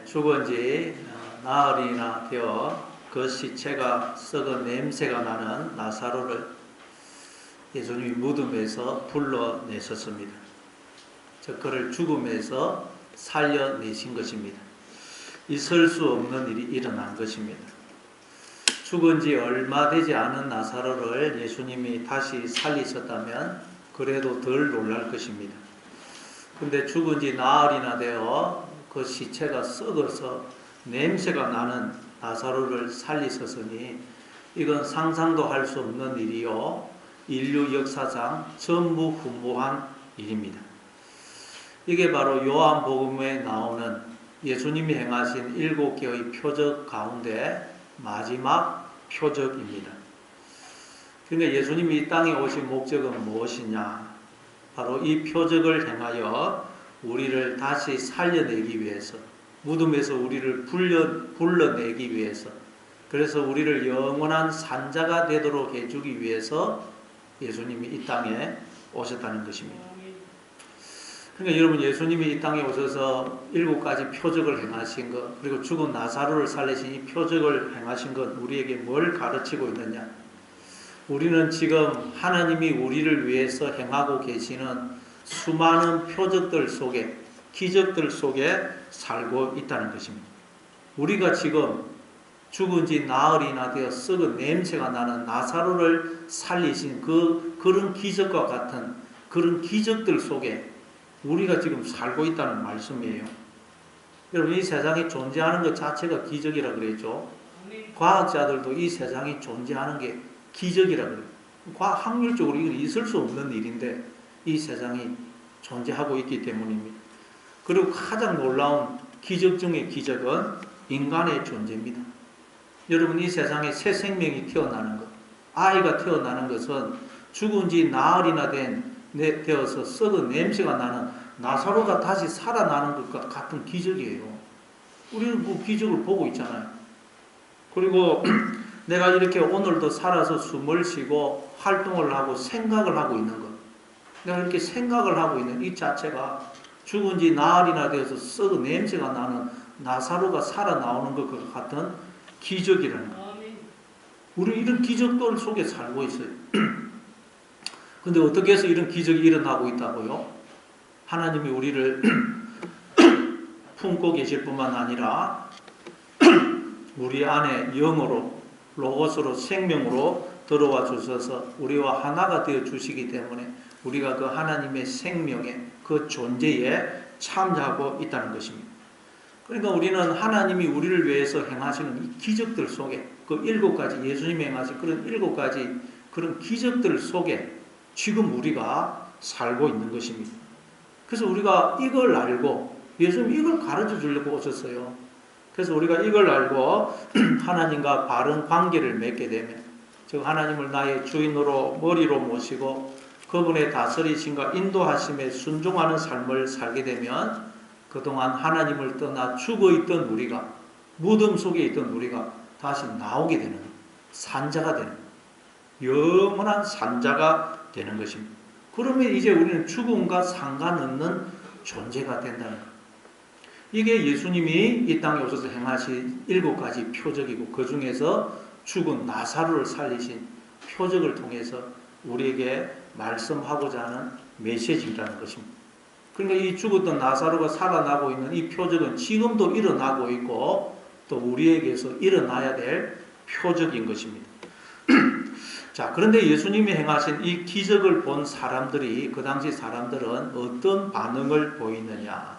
죽은 지 나흘이나 되어 그 시체가 썩은 냄새가 나는 나사로를 예수님이 무덤에서 불러내셨습니다. 즉 그를 죽음에서 살려내신 것입니다. 있을 수 없는 일이 일어난 것입니다. 죽은 지 얼마 되지 않은 나사로를 예수님이 다시 살리셨다면 그래도 덜 놀랄 것입니다. 근데 죽은 지 나흘이나 되어 그 시체가 썩어서 냄새가 나는 나사로를 살리셨으니 이건 상상도 할 수 없는 일이요, 인류 역사상 전무후무한 일입니다. 이게 바로 요한복음에 나오는 예수님이 행하신 7개의 표적 가운데 마지막 표적입니다. 그러니까 예수님이 이 땅에 오신 목적은 무엇이냐? 바로 이 표적을 행하여 우리를 다시 살려내기 위해서, 무덤에서 우리를 불러내기 위해서, 그래서 우리를 영원한 산자가 되도록 해주기 위해서 예수님이 이 땅에 오셨다는 것입니다. 그러니까 여러분, 예수님이 이 땅에 오셔서 7가지 표적을 행하신 것, 그리고 죽은 나사로를 살리신 이 표적을 행하신 것, 우리에게 뭘 가르치고 있느냐? 우리는 지금 하나님이 우리를 위해서 행하고 계시는 수많은 표적들 속에, 기적들 속에 살고 있다는 것입니다. 우리가 지금 죽은 지 나흘이나 되어 썩은 냄새가 나는 나사로를 살리신 그런 기적과 같은 그런 기적들 속에 우리가 지금 살고 있다는 말씀이에요. 여러분, 이 세상에 존재하는 것 자체가 기적이라 그랬죠. 과학자들도 이 세상에 존재하는 게 기적이라 그래요. 확률적으로 이건 있을 수 없는 일인데 이 세상이 존재하고 있기 때문입니다. 그리고 가장 놀라운 기적 중의 기적은 인간의 존재입니다. 여러분, 이 세상에 새 생명이 태어나는 것, 아이가 태어나는 것은 죽은 지 나흘이나 되어서 썩은 냄새가 나는 나사로가 다시 살아나는 것과 같은 기적이에요. 우리는 그 기적을 보고 있잖아요. 그리고 내가 이렇게 오늘도 살아서 숨을 쉬고 활동을 하고 생각을 하고 있는 것, 내가 이렇게 생각을 하고 있는 이 자체가 죽은 지 나흘이나 되어서 썩은 냄새가 나는 나사로가 살아나오는 것과 같은 기적이라는 것. 우리 이런 기적들 속에 살고 있어요. 근데 어떻게 해서 이런 기적이 일어나고 있다고요? 하나님이 우리를 품고 계실 뿐만 아니라 우리 안에 영으로, 로고스로, 생명으로 들어와 주셔서 우리와 하나가 되어 주시기 때문에 우리가 그 하나님의 생명의 그 존재에 참여하고 있다는 것입니다. 그러니까 우리는 하나님이 우리를 위해서 행하시는 이 기적들 속에, 그 7가지, 예수님이 행하신 그런 7가지 그런 기적들 속에 지금 우리가 살고 있는 것입니다. 그래서 우리가 이걸 알고, 예수님이 이걸 가르쳐 주려고 오셨어요. 그래서 우리가 이걸 알고 하나님과 바른 관계를 맺게 되면, 즉 하나님을 나의 주인으로 머리로 모시고 그분의 다스리심과 인도하심에 순종하는 삶을 살게 되면 그동안 하나님을 떠나 죽어있던 우리가, 무덤 속에 있던 우리가 다시 나오게 되는, 산자가 되는, 영원한 산자가 되는 것입니다. 그러면 이제 우리는 죽음과 상관없는 존재가 된다는 것. 이게 예수님이 이 땅에 오셔서 행하신 7가지 표적이고, 그 중에서 죽은 나사로를 살리신 표적을 통해서 우리에게 말씀하고자 하는 메시지라는 것입니다. 그러니까 이 죽었던 나사로가 살아나고 있는 이 표적은 지금도 일어나고 있고 또 우리에게서 일어나야 될 표적인 것입니다. 자, 그런데 예수님이 행하신 이 기적을 본 사람들이, 그 당시 사람들은 어떤 반응을 보이느냐?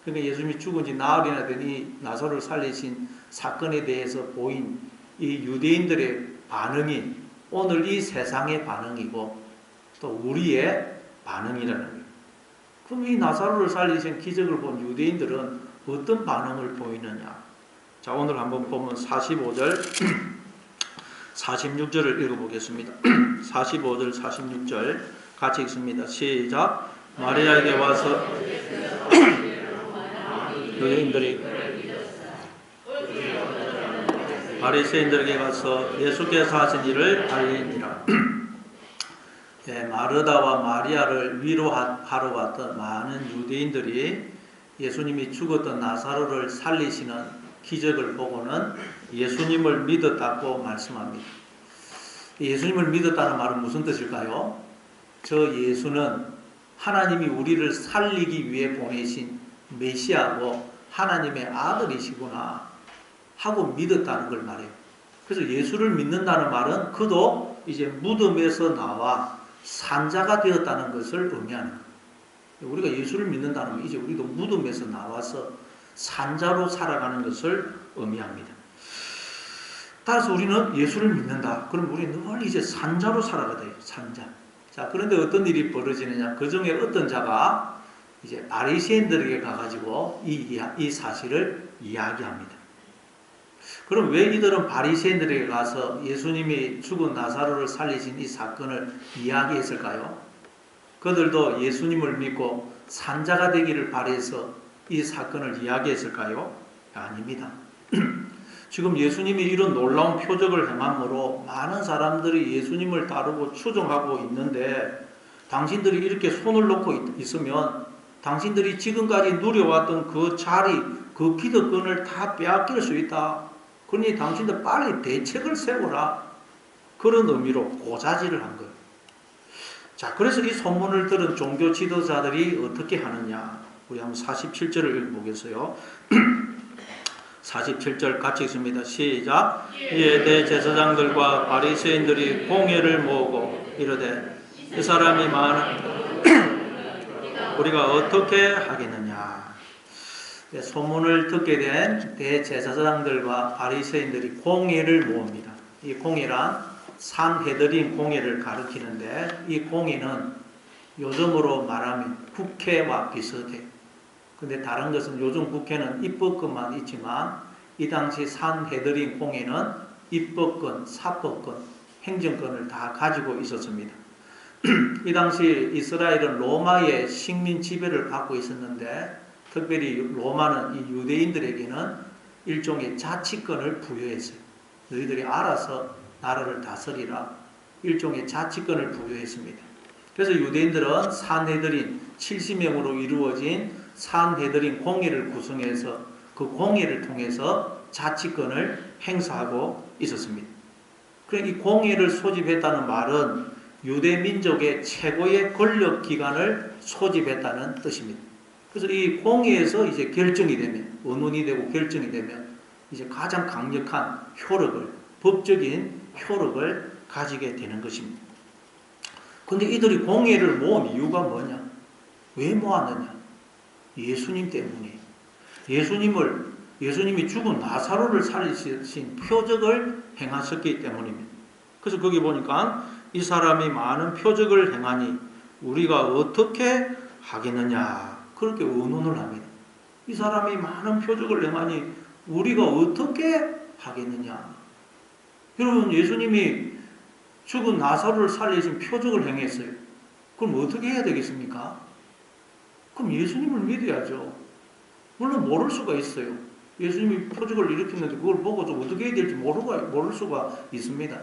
그러니까 예수님이 죽은 지 나흘이나 된 이 나사로를 살리신 사건에 대해서 보인 이 유대인들의 반응이 오늘 이 세상의 반응이고 또 우리의 반응이라는 거예요. 그럼 이 나사로를 살리신 기적을 본 유대인들은 어떤 반응을 보이느냐? 자, 오늘 한번 보면 45절, 46절을 읽어보겠습니다. 45절, 46절 같이 읽습니다. 시작. 마리아에게 와서 유대인들이 바리새인들에게 가서 예수께서 하신 일을 알리니라. 마르다와 마리아를 위로하러 왔던 많은 유대인들이 예수님이 죽었던 나사로를 살리시는 기적을 보고는 예수님을 믿었다고 말씀합니다. 예수님을 믿었다는 말은 무슨 뜻일까요? 저 예수는 하나님이 우리를 살리기 위해 보내신 메시아고 하나님의 아들이시구나 하고 믿었다는 걸 말해요. 그래서 예수를 믿는다는 말은 그도 이제 무덤에서 나와 산자가 되었다는 것을 의미하는 거예요. 우리가 예수를 믿는다는 건 이제 우리도 무덤에서 나와서 산자로 살아가는 것을 의미합니다. 따라서 우리는 예수를 믿는다. 그럼 우리는 늘 이제 산자로 살아가야 돼요. 산자. 자, 그런데 어떤 일이 벌어지느냐? 그 중에 어떤 자가 이제 바리새인들에게 가가지고 이 사실을 이야기합니다. 그럼 왜 이들은 바리새인들에게 가서 예수님이 죽은 나사로를 살리신 이 사건을 이야기했을까요? 그들도 예수님을 믿고 산자가 되기를 바라서 이 사건을 이야기했을까요? 아닙니다. 지금 예수님이 이런 놀라운 표적을 행함으로 많은 사람들이 예수님을 따르고 추종하고 있는데 당신들이 이렇게 손을 놓고 있으면 당신들이 지금까지 누려왔던 그 자리, 그 기득권을 다 빼앗길 수 있다. 그러니 당신들 빨리 대책을 세워라. 그런 의미로 고자질을 한 거예요. 자, 그래서 이 소문을 들은 종교 지도자들이 어떻게 하느냐. 우리 한번 47절을 읽어보겠어요. 47절 같이 읽습니다. 시작. 이에 대제사장들과 바리새인들이 공회를 모으고 이르되 이 사람이 많은 우리가 어떻게 하겠느냐. 소문을 듣게 된 대제사장들과 바리새인들이 공회를 모읍니다. 이 공회란 산헤드린 공회를 가리키는데 이 공회는 요즘으로 말하면 국회와 비슷해요. 근데 다른 것은 요즘 국회는 입법권만 있지만 이 당시 산헤드린 공회는 입법권, 사법권, 행정권을 다 가지고 있었습니다. 이 당시 이스라엘은 로마의 식민 지배를 받고 있었는데 특별히 로마는 이 유대인들에게는 일종의 자치권을 부여했어요. 너희들이 알아서 나라를 다스리라. 일종의 자치권을 부여했습니다. 그래서 유대인들은 산헤드린 70명으로 이루어진 산헤드린 공회를 구성해서 그 공회를 통해서 자치권을 행사하고 있었습니다. 그러니까 이 공회를 소집했다는 말은 유대 민족의 최고의 권력 기관을 소집했다는 뜻입니다. 그래서 이 공회에서 이제 결정이 되면, 의논이 되고 결정이 되면 이제 가장 강력한 효력을, 법적인 효력을 가지게 되는 것입니다. 근데 이들이 공회를 모은 이유가 뭐냐? 왜 모았느냐? 예수님 때문에. 예수님이 죽은 나사로를 살리신 표적을 행하셨기 때문입니다. 그래서 거기 보니까 이 사람이 많은 표적을 행하니 우리가 어떻게 하겠느냐. 그렇게 의논을 합니다. 이 사람이 많은 표적을 행하니 우리가 어떻게 하겠느냐. 여러분, 예수님이 죽은 나사로를 살리신 표적을 행했어요. 그럼 어떻게 해야 되겠습니까? 그럼 예수님을 믿어야죠. 물론 모를 수가 있어요. 예수님이 표적을 일으켰는데 그걸 보고 좀 어떻게 해야 될지 모를 수가 있습니다.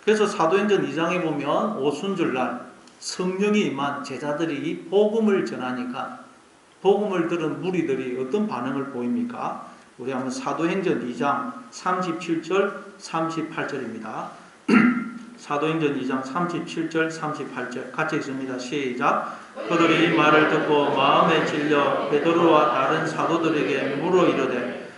그래서 사도행전 2장에 보면 오순절날 성령이 임한 제자들이 복음을 전하니까 복음을 들은 무리들이 어떤 반응을 보입니까? 우리 한번 사도행전 2장 37절 38절입니다. 사도행전 2장 37절 38절 같이 읽습니다. 시작. 그들이 이 말을 듣고 마음에 찔려 베드로와 다른 사도들에게 물어 이르되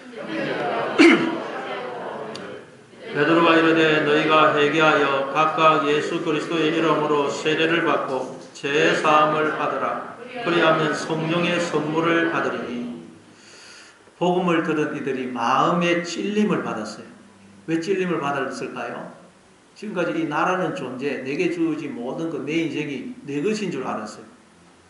베드로가 이르되 너희가 회개하여 각각 예수 그리스도의 이름으로 세례를 받고 죄 사함을 받으라. 그리하면 성령의 선물을 받으리니. 복음을 들은 이들이 마음의 찔림을 받았어요. 왜 찔림을 받았을까요? 지금까지 이 나라는 존재, 내게 주어진 모든 것, 내 인생이 내 것인 줄 알았어요.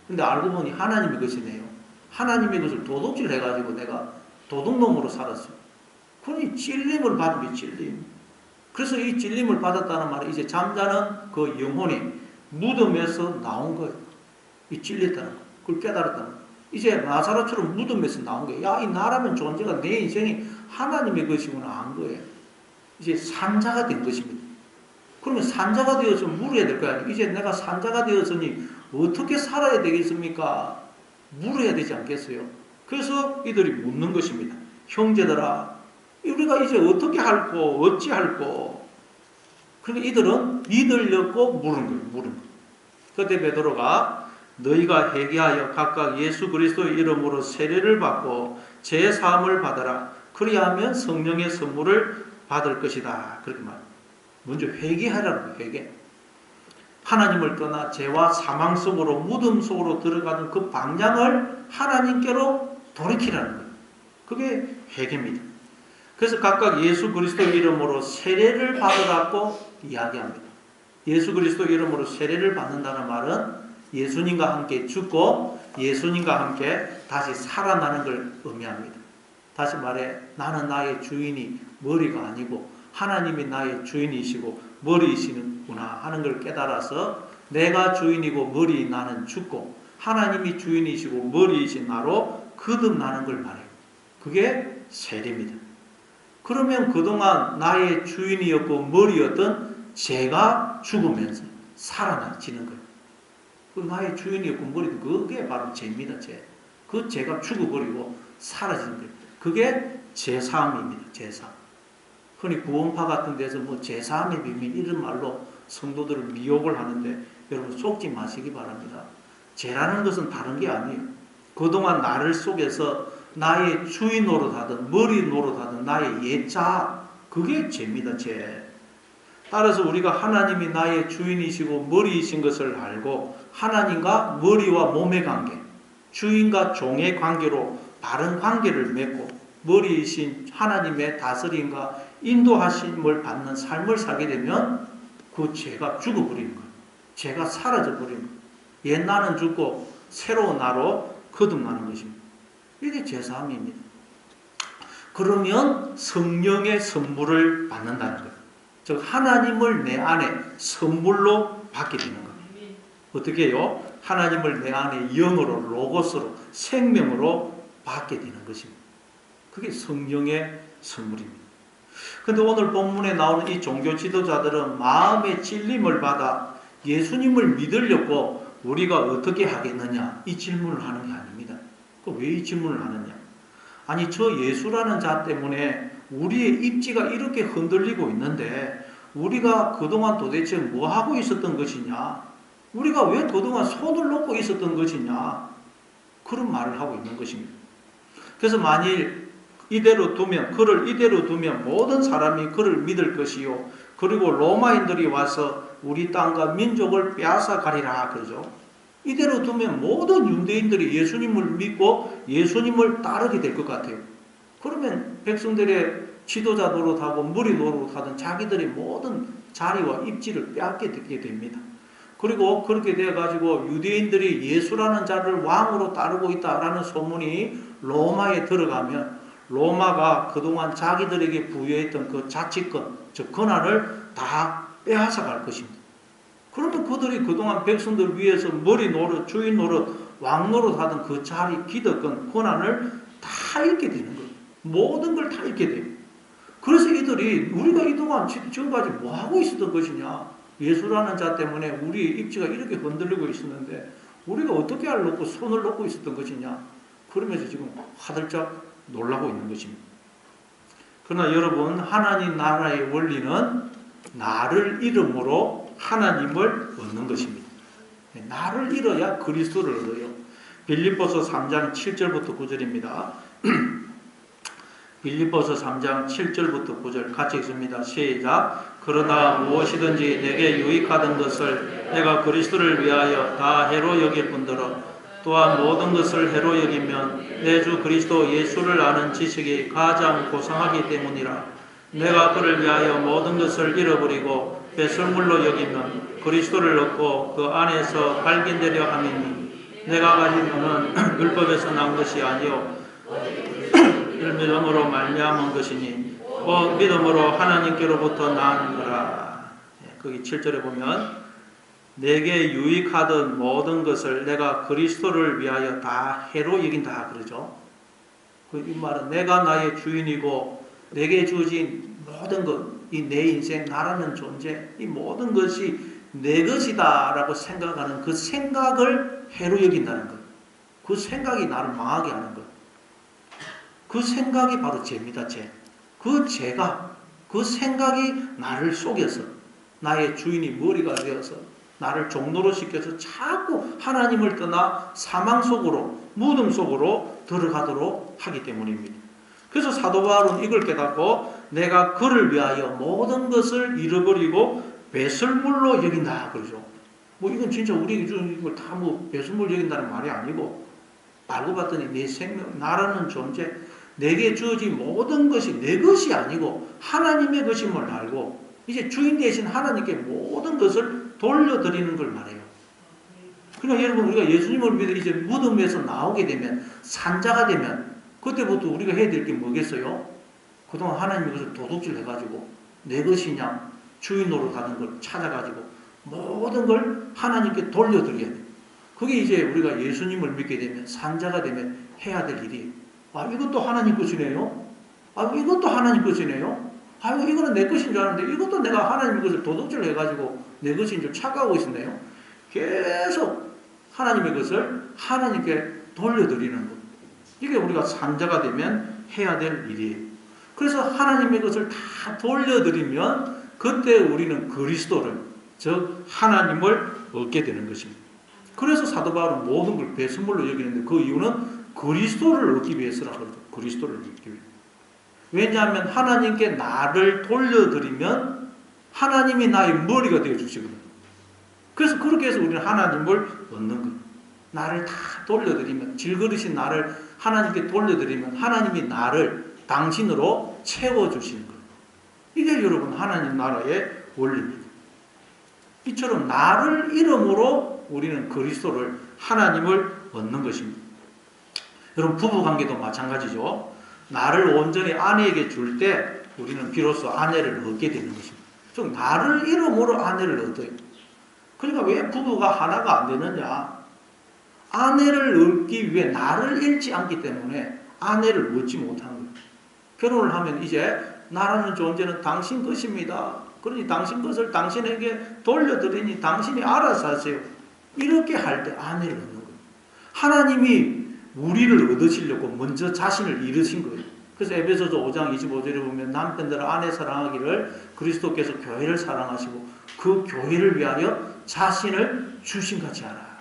근데 알고 보니 하나님의 것이네요. 하나님의 것을 도둑질 해가지고 내가 도둑놈으로 살았어요. 그러니 찔림을 받은 게 찔림. 그래서 이 찔림을 받았다는 말은 이제 잠자는 그 영혼이 무덤에서 나온 거예요. 이 찔렸다는 거. 그걸 깨달았다는 거. 이제 나사로처럼 무덤에서 나온 거예요. 야, 이 나라면 존재가 내 인생이 하나님의 것이구나 한 거예요. 이제 산자가 된 것입니다. 그러면 산자가 되어서 물어야 될 거 아니에요. 이제 내가 산자가 되었으니 어떻게 살아야 되겠습니까? 물어야 되지 않겠어요? 그래서 이들이 묻는 것입니다. 형제들아, 우리가 이제 어떻게 할꼬, 어찌 할꼬. 그러니까 이들은 믿으려고 물은 거예요. 그때 베드로가 너희가 회개하여 각각 예수 그리스도의 이름으로 세례를 받고 죄 사함을 받아라. 그리하면 성령의 선물을 받을 것이다. 그렇게 말합니다. 먼저 회개하라는 거예요. 회개. 하나님을 떠나 죄와 사망 속으로 무덤 속으로 들어가는 그 방향을 하나님께로 돌이키라는 거예요. 그게 회개입니다. 그래서 각각 예수 그리스도의 이름으로 세례를 받으라고 이야기합니다. 예수 그리스도 이름으로 세례를 받는다는 말은 예수님과 함께 죽고 예수님과 함께 다시 살아나는 걸 의미합니다. 다시 말해 나는 나의 주인이 머리가 아니고 하나님이 나의 주인이시고 머리이시는구나 하는 걸 깨달아서 내가 주인이고 머리 나는 죽고 하나님이 주인이시고 머리이신 나로 거듭나는 걸 말해요. 그게 세례입니다. 그러면 그동안 나의 주인이었고 머리였던 죄가 죽으면서 살아나지는 거예요. 그 나의 주인이었고 머리도 그게 바로 죄입니다. 죄. 그 죄가 죽어버리고 사라지는 거예요. 그게 죄사함입니다. 죄사함. 흔히 구원파 같은 데서 뭐 죄사함의 비밀 이런 말로 성도들을 미혹을 하는데 여러분 속지 마시기 바랍니다. 죄라는 것은 다른 게 아니에요. 그동안 나를 속에서 나의 주인 노릇하던 머리 노릇하던 나의 옛자 그게 죄입니다. 죄. 따라서 우리가 하나님이 나의 주인이시고 머리이신 것을 알고 하나님과 머리와 몸의 관계, 주인과 종의 관계로 바른 관계를 맺고 머리이신 하나님의 다스림과 인도하심을 받는 삶을 살게 되면 그 죄가 죽어버리는 거예요. 죄가 사라져버리는 거예요. 옛 나는 죽고 새로운 나로 거듭나는 것입니다. 이게 죄사함입니다. 그러면 성령의 선물을 받는다는 거예요. 즉 하나님을 내 안에 선물로 받게 되는 거예요. 어떻게 해요? 하나님을 내 안에 영으로 로고스로 생명으로 받게 되는 것입니다. 그게 성령의 선물입니다. 그런데 오늘 본문에 나오는 이 종교 지도자들은 마음의 찔림을 받아 예수님을 믿으려고 우리가 어떻게 하겠느냐 이 질문을 하는 게 아닙니다. 왜 이 질문을 하느냐? 아니 저 예수라는 자 때문에 우리의 입지가 이렇게 흔들리고 있는데 우리가 그동안 도대체 뭐 하고 있었던 것이냐? 우리가 왜 그동안 손을 놓고 있었던 것이냐? 그런 말을 하고 있는 것입니다. 그래서 만일 그를 이대로 두면 모든 사람이 그를 믿을 것이요. 그리고 로마인들이 와서 우리 땅과 민족을 빼앗아 가리라 그러죠. 이대로 두면 모든 유대인들이 예수님을 믿고 예수님을 따르게 될 것 같아요. 그러면 백성들의 지도자 노릇하고 머리 노릇하던 자기들의 모든 자리와 입지를 빼앗게 되게 됩니다. 그리고 그렇게 되어가지고 유대인들이 예수라는 자를 왕으로 따르고 있다라는 소문이 로마에 들어가면 로마가 그동안 자기들에게 부여했던 그 자치권, 즉 권한을 다 빼앗아 갈 것입니다. 그러면 그들이 그동안 백성들 위해서 머리 노릇, 주인 노릇, 왕 노릇 하던 그 자리, 기득권, 권한을 다 잃게 되는 거예요. 모든 걸 다 잃게 돼요. 그래서 이들이 우리가 이동안 지금까지 뭐 하고 있었던 것이냐? 예수라는 자 때문에 우리의 입지가 이렇게 흔들리고 있었는데 우리가 어떻게 하려고 손을 놓고 있었던 것이냐? 그러면서 지금 화들짝 놀라고 있는 것입니다. 그러나 여러분 하나님 나라의 원리는 나를 잃음으로 하나님을 얻는 것입니다. 나를 잃어야 그리스도를 얻어요. 빌립보서 3장 7절부터 9절입니다. 빌립보서 3장 7절부터 9절 같이 읽습니다. 시작. 그러나 무엇이든지 내게 유익하던 것을 내가 그리스도를 위하여 다 해로 여길 뿐더러 또한 모든 것을 해로 여기면 내 주 그리스도 예수를 아는 지식이 가장 고상하기 때문이라. 내가 그를 위하여 모든 것을 잃어버리고 배설물로 여기면 그리스도를 얻고 그 안에서 발견되려 함이니 내가 가진 것은 율법에서 난 것이 아니요 믿음으로 말미암은 것이니 곧 믿음으로 하나님께로부터 난 거라. 거기 7절에 보면 내게 유익하던 모든 것을 내가 그리스도를 위하여 다 해로 여긴다 그러죠. 이 말은 내가 나의 주인이고 내게 주어진 모든 것, 이 내 인생, 나라는 존재, 이 모든 것이 내 것이다 라고 생각하는 그 생각을 해로 여긴다는 것. 그 생각이 나를 망하게 하는 것. 그 생각이 바로 죄입니다. 죄. 그 죄가, 그 생각이 나를 속여서 나의 주인이 머리가 되어서 나를 종로로 시켜서 자꾸 하나님을 떠나 사망 속으로, 무덤 속으로 들어가도록 하기 때문입니다. 그래서 사도 바울은 이걸 깨닫고 내가 그를 위하여 모든 것을 잃어버리고 배설물로 여긴다 그러죠. 뭐 이건 진짜 우리 이걸 다 뭐 배설물 여긴다는 말이 아니고, 알고 봤더니 내 생명, 나라는 존재, 내게 주어진 모든 것이 내 것이 아니고 하나님의 것임을 알고 이제 주인 되신 하나님께 모든 것을 돌려드리는 걸 말해요. 그러니까 여러분, 우리가 예수님을 믿어 이제 무덤에서 나오게 되면, 산자가 되면 그때부터 우리가 해야 될 게 뭐겠어요? 그동안 하나님의 것을 도둑질 해가지고 내 것이냐 주인 노릇하는 걸 찾아가지고 모든 걸 하나님께 돌려드려야 돼요. 그게 이제 우리가 예수님을 믿게 되면, 산자가 되면 해야 될 일이, 아, 이것도 하나님 것이네요. 아, 이것도 하나님 것이네요. 아, 이거는 내 것인 줄 알았는데 이것도 내가 하나님의 것을 도둑질 해가지고 내 것인 줄 착각하고 있었네요. 계속 하나님의 것을 하나님께 돌려드리는 것. 이게 우리가 산자가 되면 해야 될 일이에요. 그래서 하나님의 것을 다 돌려드리면 그때 우리는 그리스도를, 즉 하나님을 얻게 되는 것입니다. 그래서 사도 바울은 모든 걸 배설물로 여기는데 그 이유는 그리스도를 얻기 위해서라고 그러죠. 그리스도를 얻기 위해. 왜냐하면 하나님께 나를 돌려드리면 하나님이 나의 머리가 되어주시거든요. 그래서 그렇게 해서 우리는 하나님을 얻는 거예요. 나를 다 돌려드리면, 질그릇인 나를 하나님께 돌려드리면 하나님이 나를 당신으로 채워주시는 거예요. 이게 여러분 하나님 나라의 원리입니다. 이처럼 나를 잃음으로 우리는 그리스도를, 하나님을 얻는 것입니다. 여러분 부부관계도 마찬가지죠. 나를 온전히 아내에게 줄 때 우리는 비로소 아내를 얻게 되는 것입니다. 즉 나를 잃음으로 아내를 얻어요. 그러니까 왜 부부가 하나가 안 되느냐? 아내를 얻기 위해 나를 잃지 않기 때문에 아내를 얻지 못하는 거예요. 결혼을 하면 이제 나라는 존재는 당신 것입니다. 그러니 당신 것을 당신에게 돌려드리니 당신이 알아서 하세요. 이렇게 할 때 아내를 얻는 거예요. 하나님이 우리를 얻으시려고 먼저 자신을 잃으신 거예요. 그래서 에베소서 5장 25절에 보면 남편들은 아내 사랑하기를 그리스도께서 교회를 사랑하시고 그 교회를 위하여 자신을 주신 같이 하라.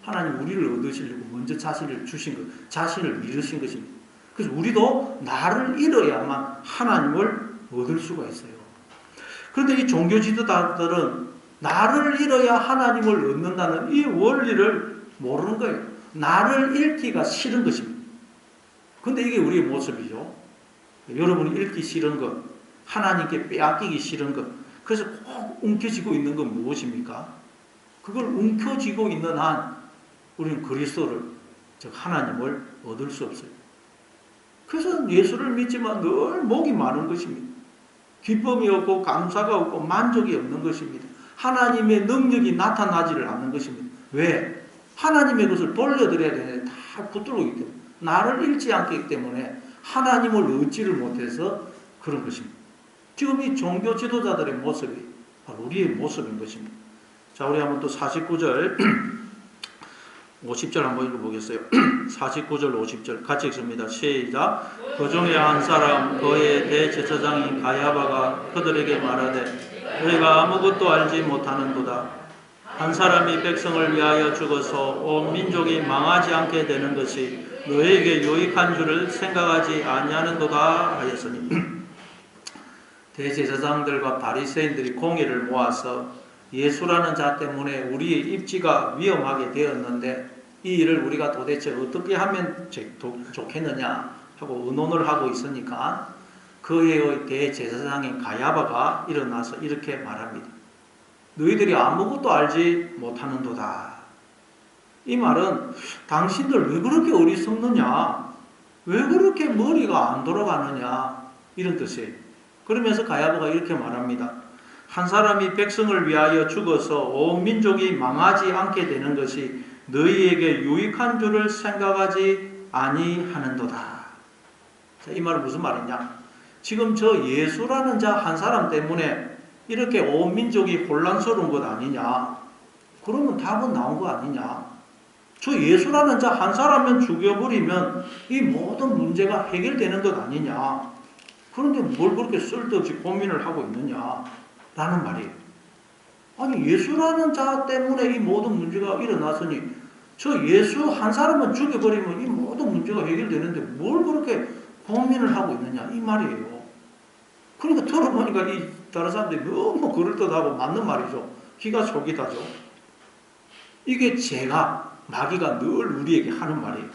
하나님 우리를 얻으시려고 먼저 자신을 주신 것, 자신을 잃으신 것입니다. 그래서 우리도 나를 잃어야만 하나님을 얻을 수가 있어요. 그런데 이 종교 지도자들은 나를 잃어야 하나님을 얻는다는 이 원리를 모르는 거예요. 나를 잃기가 싫은 것입니다. 근데 이게 우리의 모습이죠. 여러분이 잃기 싫은 것, 하나님께 빼앗기기 싫은 것, 그래서 꼭 움켜쥐고 있는 건 무엇입니까? 그걸 움켜쥐고 있는 한 우리는 그리스도를, 즉 하나님을 얻을 수 없어요. 그래서 예수를 믿지만 늘 목이 마른 것입니다. 기쁨이 없고 감사가 없고 만족이 없는 것입니다. 하나님의 능력이 나타나지를 않는 것입니다. 왜? 하나님의 것을 돌려드려야 되는데 다 붙들고 있기 때문에, 나를 잃지 않기 때문에 하나님을 얻지를 못해서 그런 것입니다. 지금 이 종교 지도자들의 모습이 바로 우리의 모습인 것입니다. 자, 우리 한번 또 49절 50절 한번 읽어보겠어요. 49절 50절 같이 읽습니다. 시작. 그 중에 한 사람 그의 대제사장인 가야바가 그들에게 말하되 너희가 아무것도 알지 못하는도다. 한 사람이 백성을 위하여 죽어서 온 민족이 망하지 않게 되는 것이 너희에게 유익한 줄을 생각하지 아니하는도다 하였으니 대제사장들과 바리새인들이 공의를 모아서 예수라는 자 때문에 우리의 입지가 위험하게 되었는데 이 일을 우리가 도대체 어떻게 하면 좋겠느냐 하고 의논을 하고 있으니까 그의 대제사장인 가야바가 일어나서 이렇게 말합니다. 너희들이 아무것도 알지 못하는도다. 이 말은 당신들 왜 그렇게 어리석느냐, 왜 그렇게 머리가 안 돌아가느냐 이런 뜻이에요. 그러면서 가야바가 이렇게 말합니다. 한 사람이 백성을 위하여 죽어서 온 민족이 망하지 않게 되는 것이 너희에게 유익한 줄을 생각하지 아니하는도다. 이 말은 무슨 말이냐? 지금 저 예수라는 자 한 사람 때문에 이렇게 온 민족이 혼란스러운 것 아니냐? 그러면 답은 나온 거 아니냐? 저 예수라는 자 한 사람만 죽여버리면 이 모든 문제가 해결되는 것 아니냐. 그런데 뭘 그렇게 쓸데없이 고민을 하고 있느냐. 라는 말이에요. 아니, 예수라는 자 때문에 이 모든 문제가 일어났으니 저 예수 한 사람만 죽여버리면 이 모든 문제가 해결되는데 뭘 그렇게 고민을 하고 있느냐. 이 말이에요. 그러니까 들어보니까 이 다른 사람들이 너무 그럴듯하고 맞는 말이죠. 기가 솔깃하죠. 이게 마귀가 늘 우리에게 하는 말이에요.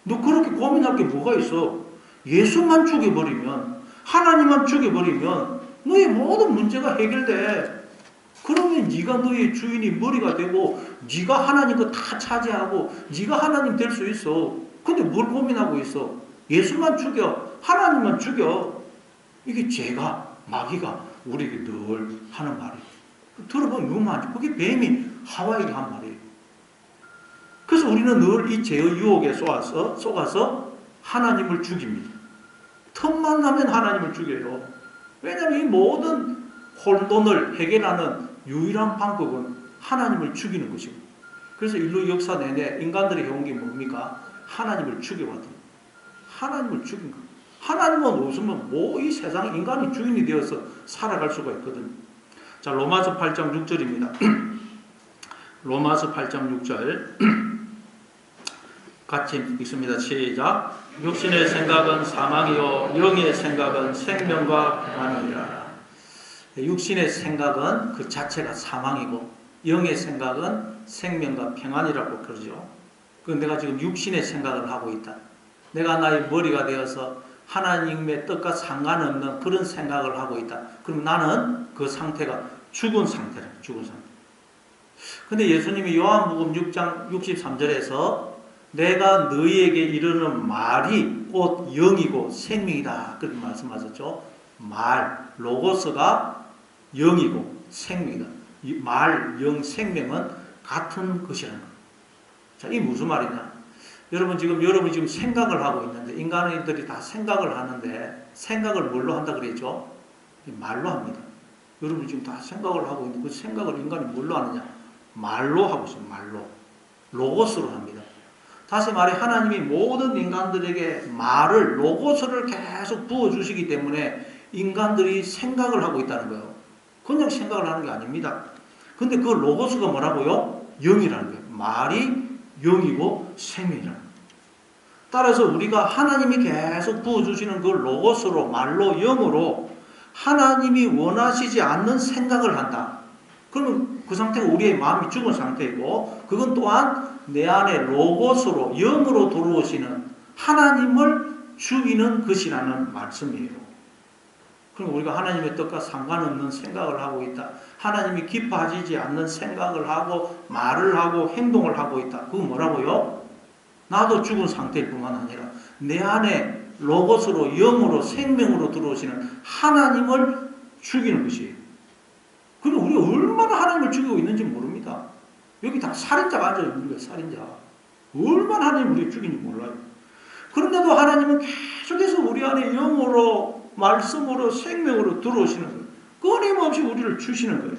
너 그렇게 고민할 게 뭐가 있어? 예수만 죽여버리면, 하나님만 죽여버리면 너의 모든 문제가 해결돼. 그러면 네가 너의 주인이 머리가 되고 네가 하나님 거 다 차지하고 네가 하나님 될 수 있어. 근데 뭘 고민하고 있어? 예수만 죽여, 하나님만 죽여. 이게 마귀가 우리에게 늘 하는 말이에요. 들어보면 너무 많죠. 그게 뱀이 하와에게 한 말이에요. 그래서 우리는 늘 이 죄의 유혹에 속아서 하나님을 죽입니다. 틈만 나면 하나님을 죽여요. 왜냐하면 이 모든 혼돈을 해결하는 유일한 방법은 하나님을 죽이는 것이고, 그래서 인류 역사 내내 인간들이 해온 게 뭡니까? 하나님을 죽여왔던, 하나님을 죽인 것. 하나님은 없으면 이 세상 인간이 주인이 되어서 살아갈 수가 있거든요. 자, 로마서 8장 6절입니다. 로마서 8장 6절 같이 읽습니다. 시작. 육신의 생각은 사망이요 영의 생각은 생명과 평안이라. 육신의 생각은 그 자체가 사망이고 영의 생각은 생명과 평안이라고 그러죠. 내가 지금 육신의 생각을 하고 있다. 내가 나의 머리가 되어서 하나님의 뜻과 상관없는 그런 생각을 하고 있다. 그럼 나는 그 상태가 죽은 상태라. 죽은 상태. 근데 예수님이 요한복음 6장 63절에서 내가 너희에게 이르는 말이 곧 영이고 생명이다. 그렇게 말씀하셨죠. 로고스가 영이고 생명이다. 말, 영, 생명은 같은 것이라는 거예요. 자, 이게 무슨 말이냐? 여러분이 지금 생각을 하고 있는데, 인간들이 다 생각을 하는데, 생각을 뭘로 한다 그랬죠? 말로 합니다. 여러분이 지금 다 생각을 하고 있는데, 그 생각을 인간이 뭘로 하느냐? 말로 하고 있어요. 말로. 로고스로 합니다. 다시 말해, 하나님이 모든 인간들에게 말을, 로고스를 계속 부어주시기 때문에 인간들이 생각을 하고 있다는 거예요. 그냥 생각을 하는 게 아닙니다. 근데 그 로고스가 뭐라고요? 영이라는 거예요. 말이 영이고 생명이라는 거예요. 따라서 우리가 하나님이 계속 부어주시는 그 로고스로, 말로, 영으로 하나님이 원하시지 않는 생각을 한다. 그러면 그 상태가 우리의 마음이 죽은 상태이고, 그건 또한 내 안에 로고스로, 영으로 들어오시는 하나님을 죽이는 것이라는 말씀이에요. 그럼 우리가 하나님의 뜻과 상관없는 생각을 하고 있다. 하나님이 기뻐하시지 않는 생각을 하고 말을 하고 행동을 하고 있다. 그건 뭐라고요? 나도 죽은 상태일 뿐만 아니라 내 안에 로고스로, 영으로, 생명으로 들어오시는 하나님을 죽이는 것이에요. 그럼 우리가 얼마나 하나님을 죽이고 있는지 모릅니다. 여기 다 살인자가 앉아있는 거예요. 살인자. 얼마나 하나님을 우리가 죽이는지 몰라요. 그런데도 하나님은 계속해서 우리 안에 영으로, 말씀으로, 생명으로 들어오시는 거예요. 끊임없이 우리를 주시는 거예요.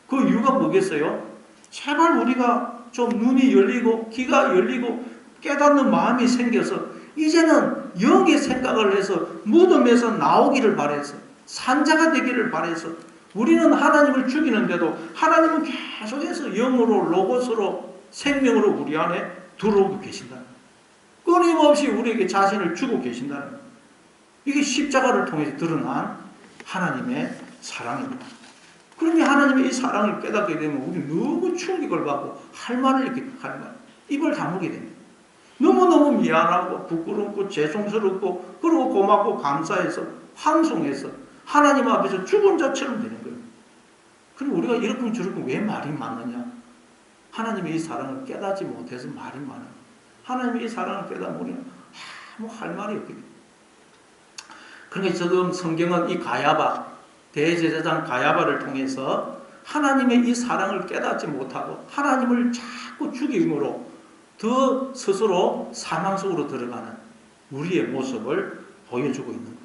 그 이유가 뭐겠어요? 제발 우리가 좀 눈이 열리고 귀가 열리고 깨닫는 마음이 생겨서 이제는 영의 생각을 해서 무덤에서 나오기를 바래서 산자가 되기를 바래서 우리는 하나님을 죽이는데도 하나님은 계속해서 영으로, 로고스로, 생명으로 우리 안에 들어오고 계신다. 끊임없이 우리에게 자신을 주고 계신다는 거예요. 이게 십자가를 통해서 드러난 하나님의 사랑입니다. 그러면 하나님의 이 사랑을 깨닫게 되면 우리 너무 충격을 받고 할 말을 이렇게 하는 거예요. 입을 다물게 됩니다. 너무너무 미안하고 부끄럽고 죄송스럽고 그리고 고맙고 감사해서 환송해서 하나님 앞에서 죽은 자처럼 되는 거예요. 그리고 우리가 이렇게 저렇게 왜 말이 많느냐? 하나님의 이 사랑을 깨닫지 못해서 말이 많아요. 하나님의 이 사랑을 깨닫으면 우리는 아무 할 말이 없게 돼요. 그러니까 지금 성경은 이 대제사장 가야바를 통해서 하나님의 이 사랑을 깨닫지 못하고 하나님을 자꾸 죽임으로 더 스스로 사망 속으로 들어가는 우리의 모습을 보여주고 있는 거예요.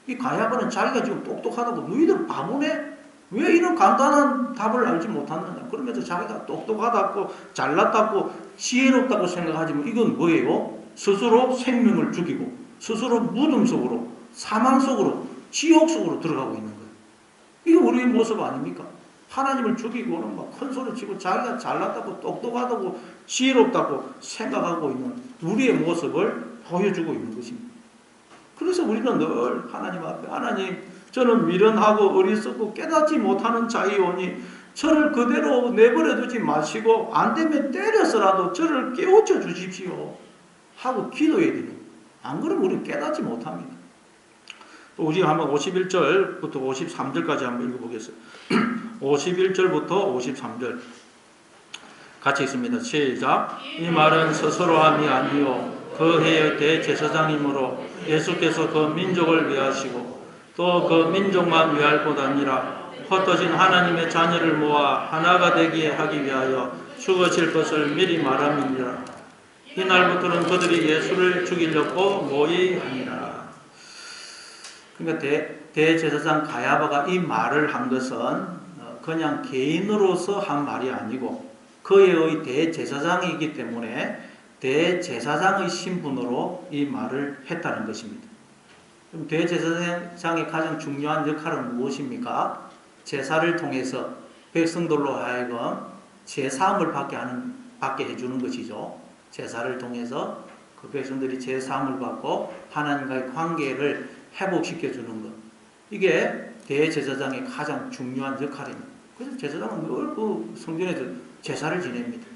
이 가야바는 자기가 지금 똑똑하다고 너희들 바보네? 왜 이런 간단한 답을 알지 못하느냐? 그러면서 자기가 똑똑하다고 잘났다고 지혜롭다고 생각하지만 이건 뭐예요? 스스로 생명을 죽이고 스스로 무덤 속으로 사망 속으로 지옥 속으로 들어가고 있는 거예요. 이게 우리의 모습 아닙니까? 하나님을 죽이고는 막 큰 소리 치고 자기가 잘났다고 똑똑하다고 지혜롭다고 생각하고 있는 우리의 모습을 보여주고 있는 것입니다. 그래서 우리는 늘 하나님 앞에 하나님 저는 미련하고 어리석고 깨닫지 못하는 자이오니 저를 그대로 내버려 두지 마시고 안 되면 때려서라도 저를 깨우쳐 주십시오 하고 기도해야 돼요. 안 그러면 우리는 깨닫지 못합니다. 우리 한번 51절부터 53절까지 한번 읽어보겠습니다. 51절부터 53절 같이 있습니다. 시작. 이 말은 스스로함이 아니요 그 해의 대제사장이므로 예수께서 그 민족을 위하시고 또 그 민족만 위할 것 아니라 흩어진 하나님의 자녀를 모아 하나가 되게 하기 위하여 죽으실 것을 미리 말함이니라. 이날부터는 그들이 예수를 죽이려고 모의하니라. 그러니까 대제사장 가야바가 이 말을 한 것은 그냥 개인으로서 한 말이 아니고 그의 대제사장이기 때문에 대제사장의 신분으로 이 말을 했다는 것입니다. 그럼 대제사장의 가장 중요한 역할은 무엇입니까? 제사를 통해서 백성들로 하여금 제사함을 받게 해주는 것이죠. 제사를 통해서 그 백성들이 제사함을 받고 하나님과의 관계를 회복시켜주는 것. 이게 대제사장의 가장 중요한 역할입니다. 그래서 제사장은 늘 그 성전에서 제사를 지냅니다.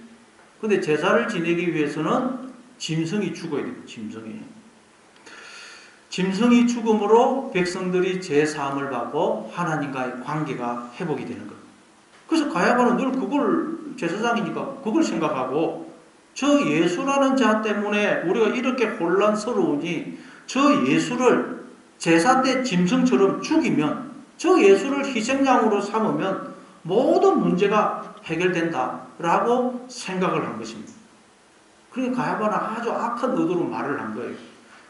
그런데 제사를 지내기 위해서는 짐승이 죽어야 됩니다. 짐승이 죽음으로 백성들이 제사함을 받고 하나님과의 관계가 회복이 되는 것. 그래서 가야바는 늘 그걸 제사장이니까 그걸 생각하고 저 예수라는 자 때문에 우리가 이렇게 혼란스러우니 저 예수를 제사 때 짐승처럼 죽이면 저 예수를 희생양으로 삼으면 모든 문제가 해결된다라고 생각을 한 것입니다. 그러니까 가야바는 아주 악한 의도로 말을 한 거예요.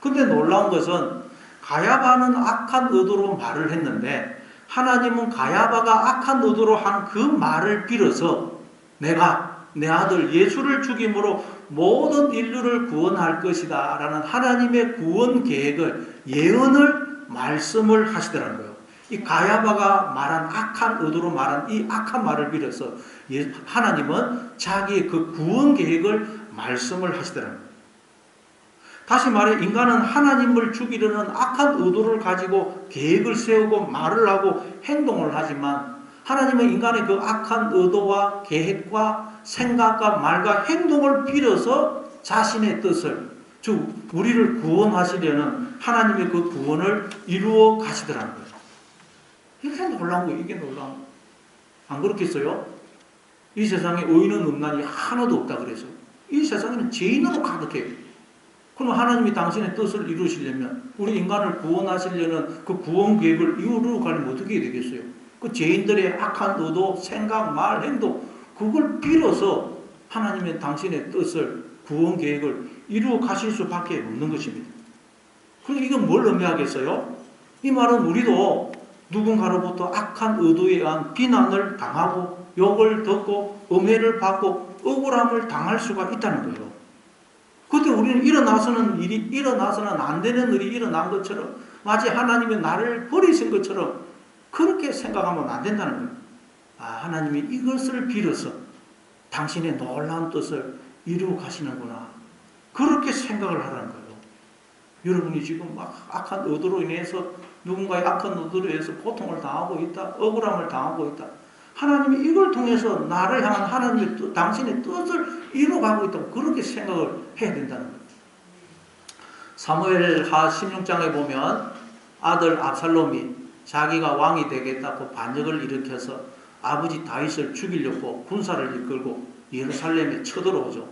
근데 놀라운 것은 가야바는 악한 의도로 말을 했는데 하나님은 가야바가 악한 의도로 한 그 말을 빌어서 내가 내 아들 예수를 죽임으로 모든 인류를 구원할 것이다 라는 하나님의 구원 계획을 예언을 말씀을 하시더라는 거예요. 이 가야바가 말한 악한 의도로 말한 이 악한 말을 빌어서 하나님은 자기의 그 구원 계획을 말씀을 하시더라는 거예요. 다시 말해 인간은 하나님을 죽이려는 악한 의도를 가지고 계획을 세우고 말을 하고 행동을 하지만 하나님은 인간의 그 악한 의도와 계획과 생각과 말과 행동을 빌어서 자신의 뜻을 즉 우리를 구원하시려는 하나님의 그 구원을 이루어 가시더라는 거예요. 이게 놀라운 거예요. 이게 놀라운 거예요. 안 그렇겠어요? 이 세상에 의인은 없나니 하나도 없다 그래서 이 세상에는 죄인으로 가득해요. 그럼 하나님이 당신의 뜻을 이루시려면 우리 인간을 구원하시려는 그 구원 계획을 이루어 가려면 어떻게 해야 되겠어요? 그 죄인들의 악한 의도, 생각, 말, 행동 그걸 빌어서 하나님의 당신의 뜻을 구원 계획을 이루어 가실 수밖에 없는 것입니다. 그럼 이건 뭘 의미하겠어요? 이 말은 우리도 누군가로부터 악한 의도에 의한 비난을 당하고 욕을 듣고 음해를 받고 억울함을 당할 수가 있다는 거예요. 그때 우리는 일어나서는 안 되는 일이 일어난 것처럼 마치 하나님이 나를 버리신 것처럼 그렇게 생각하면 안 된다는 거예요. 아, 하나님이 이것을 빌어서 당신의 놀라운 뜻을 이루어 가시는구나. 그렇게 생각을 하라는 거예요. 여러분이 지금 막 악한 의도로 인해서 누군가의 악한 의도로 인해서 고통을 당하고 있다. 억울함을 당하고 있다. 하나님이 이걸 통해서 나를 향한 하나님의 뜻, 당신의 뜻을 이루어가고 있다고 그렇게 생각을 해야 된다는 거예요. 사무엘하 16장에 보면 아들 압살롬이 자기가 왕이 되겠다고 반역을 일으켜서 아버지 다윗을 죽이려고 군사를 이끌고 예루살렘에 쳐들어오죠.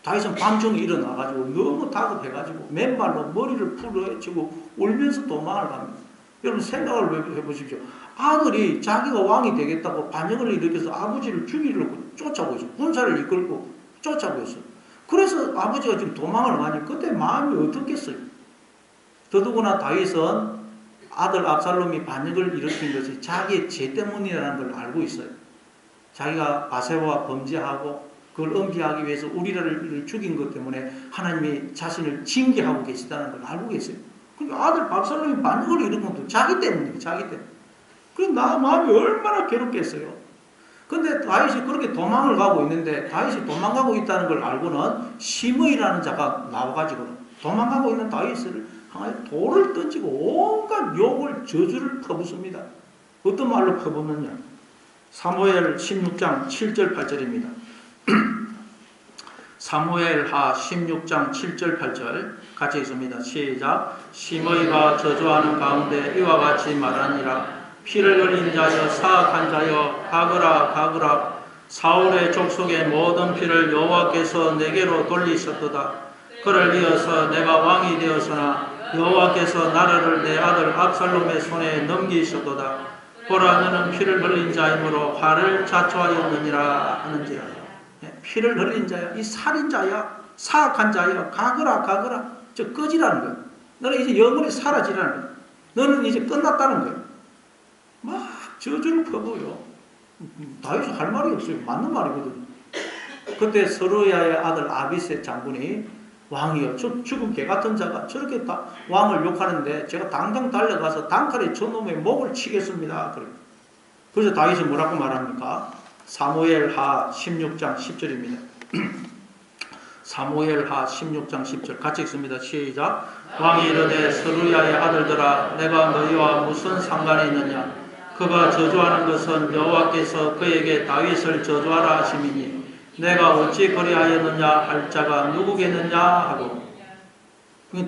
다윗은 밤중에 일어나가지고 너무 다급해가지고 맨발로 머리를 풀어헤치고 울면서 도망을 갑니다. 여러분 생각을 해보십시오. 아들이 자기가 왕이 되겠다고 반역을 일으켜서 아버지를 죽이려고 쫓아오고 있어요. 군사를 이끌고 쫓아오고 있어요. 그래서 아버지가 지금 도망을 가니 그때 마음이 어떻겠어요? 더더구나 다윗은 아들 압살롬이 반역을 일으킨 것이 자기의 죄 때문이라는 걸 알고 있어요. 자기가 바세바와 범죄하고 그걸 은폐하기 위해서 우리를 죽인 것 때문에 하나님이 자신을 징계하고 계시다는 걸 알고 계세요. 그러니까 아들 압살롬이 반역을 이런 것도 자기 때문이에요. 자기 때문에. 그래서 나 마음이 얼마나 괴롭겠어요. 근데 다윗이 그렇게 도망을 가고 있는데, 다윗이 도망가고 있다는 걸 알고는 시므이라는 자가 나와가지고 도망가고 있는 다윗을 향하여 돌을 던지고 온갖 욕을, 저주를 퍼붓습니다. 어떤 말로 퍼붓느냐? 사무엘 16장 7절 8절입니다. 사무엘하 16장 7절 8절 같이 읽습니다. 시작. 시므이가 저주하는 가운데 이와 같이 말하니라. 피를 흘린 자여, 사악한 자여, 가거라 가거라. 사울의 족속의 모든 피를 여호와께서 내게로 돌리셨도다. 그를 이어서 내가 왕이 되었으나 여호와께서 나라를 내 아들 압살롬의 손에 넘기셨도다. 보라, 너는 피를 흘린 자이므로 화를 자초하였느니라 하는지라. 피를 흘린 자야, 이 살인자야, 사악한 자야, 가거라 가거라. 저 꺼지라는 거야. 너는 이제 영원히 사라지라는 거야. 너는 이제 끝났다는 거야. 막 저주를 퍼부어요. 다윗이 할 말이 없어요. 맞는 말이거든요. 그때 서루야의 아들 아비세 장군이 왕이요, 저 죽은 개 같은 자가 저렇게 다 왕을 욕하는데 제가 당장 달려가서 단칼에 저놈의 목을 치겠습니다. 그래서 다윗이 뭐라고 말합니까? 사무엘하 16장 10절입니다. 사무엘하 16장 10절 같이 읽습니다. 시작. 왕이 이르되 서루야의 아들들아, 내가 너희와 무슨 상관이 있느냐? 그가 저주하는 것은 여호와께서 그에게 다윗을 저주하라 하심이니 내가 어찌 그리하였느냐 할 자가 누구겠느냐 하고.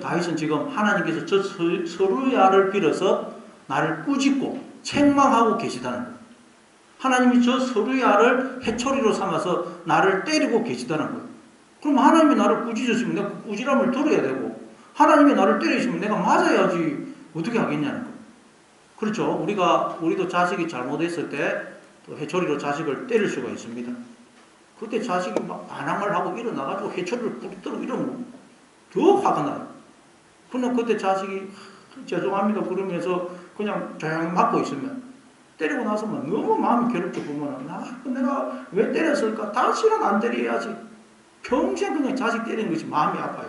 다윗은 지금 하나님께서 저 서루야를 빌어서 나를 꾸짖고 책망하고 계시다는 거예요. 하나님이 저 서루야를 해초리로 삼아서 나를 때리고 계시다는 거예요. 그럼 하나님이 나를 꾸짖으시면 내가 그 꾸지람을 들어야 되고, 하나님이 나를 때리시면 내가 맞아야지 어떻게 하겠냐는 거예요. 그렇죠. 우리도 자식이 잘못했을 때 또 해초리로 자식을 때릴 수가 있습니다. 그때 자식이 막 반항을 하고 일어나가지고 해초리를 부딪히고 이러면 더 화가 나요. 그러나 그때 자식이 죄송합니다 그러면서 그냥 조용히 맞고 있으면, 때리고 나서 너무 마음이 괴롭게 보면 내가 왜 때렸을까? 다시는 안 때려야지. 평생 그냥 자식 때리는 것이 마음이 아파요.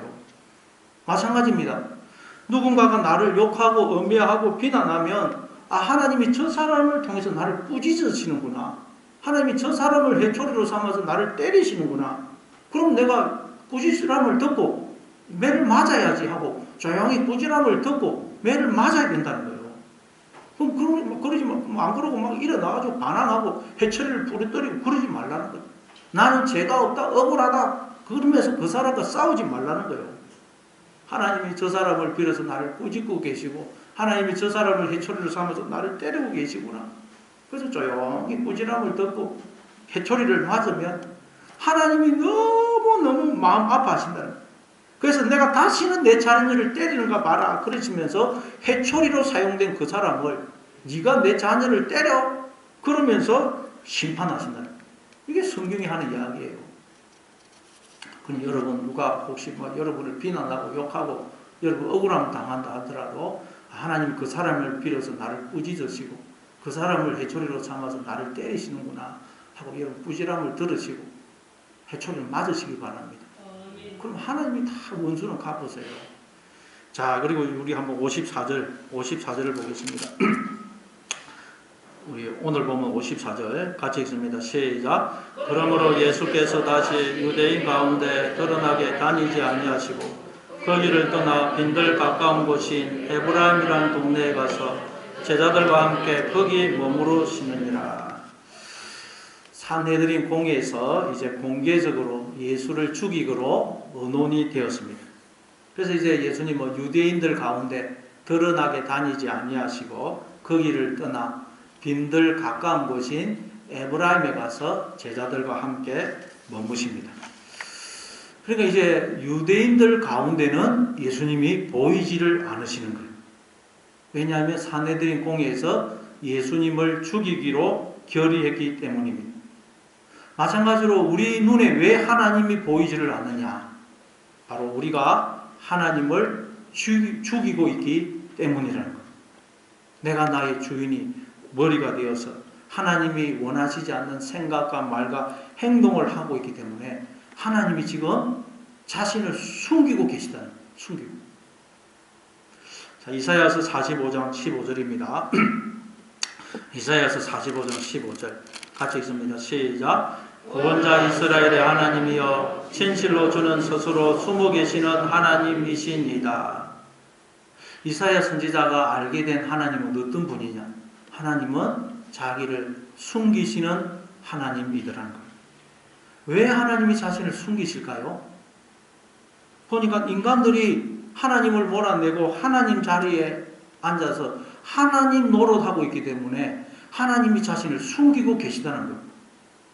마찬가지입니다. 누군가가 나를 욕하고 엄해하고 비난하면 하나님이 저 사람을 통해서 나를 꾸짖으시는구나. 하나님이 저 사람을 해초리로 삼아서 나를 때리시는구나. 그럼 내가 꾸짖으람을 듣고 매를 맞아야지 하고 조용히 꾸지람을 듣고 매를 맞아야 된다는 거예요. 그럼 그러지 안 그러고 막 일어나가지고 반항하고 해초리를 부러뜨리고 그러지 말라는 거예요. 나는 죄가 없다, 억울하다 그러면서 그 사람과 싸우지 말라는 거예요. 하나님이 저 사람을 빌어서 나를 꾸짖고 계시고 하나님이 저 사람을 해초리로 삼아서 나를 때리고 계시구나. 그래서 조용히 꾸지람을 듣고 해초리를 맞으면 하나님이 너무너무 마음 아파하신다는 거예요. 그래서 내가 다시는 내 자녀를 때리는가 봐라 그러시면서 해초리로 사용된 그 사람을 네가 내 자녀를 때려 그러면서 심판하신다는 거예요. 이게 성경이 하는 이야기예요. 그럼 여러분 누가 혹시 여러분을 비난하고 욕하고 여러분 억울함을 당한다 하더라도 하나님 그 사람을 빌어서 나를 꾸짖으시고 그 사람을 해초리로 삼아서 나를 때리시는구나 하고 여러분 꾸지람을 들으시고 해초리를 맞으시기 바랍니다. 그럼 하나님이 다 원수는 갚으세요. 자, 그리고 우리 한번 54절을 보겠습니다. 우리 오늘 보면 54절 같이 읽습니다. 시작. 그러므로 예수께서 다시 유대인 가운데 드러나게 다니지 아니하시고 거기를 떠나 빈들 가까운 곳인 에브라임이라는 동네에 가서 제자들과 함께 거기 머무르시느니라. 산헤드린 공회에서 이제 공개적으로 예수를 죽이기로 의논이 되었습니다. 그래서 이제 예수님은 유대인들 가운데 드러나게 다니지 아니하시고 거기를 떠나 빈들 가까운 곳인 에브라임에 가서 제자들과 함께 머무십니다. 그러니까 이제 유대인들 가운데는 예수님이 보이지를 않으시는 거예요. 왜냐하면 산헤드린 공회에서 예수님을 죽이기로 결의했기 때문입니다. 마찬가지로 우리 눈에 왜 하나님이 보이지를 않느냐? 바로 우리가 하나님을 죽이고 있기 때문이라는 거예요. 내가 나의 주인이 머리가 되어서 하나님이 원하시지 않는 생각과 말과 행동을 하고 있기 때문에 하나님이 지금 자신을 숨기고 계시다는 거예요. 숨기고. 자, 이사야서 45장 15절입니다. 이사야서 45장 15절 같이 읽습니다. 시작. 구원자 이스라엘의 하나님이여 진실로 주는 스스로 숨어 계시는 하나님이시니이다. 이사야 선지자가 알게 된 하나님은 어떤 분이냐? 하나님은 자기를 숨기시는 하나님이더라는 거예요. 왜 하나님이 자신을 숨기실까요? 보니까 인간들이 하나님을 몰아내고 하나님 자리에 앉아서 하나님 노릇하고 있기 때문에 하나님이 자신을 숨기고 계시다는 거예요.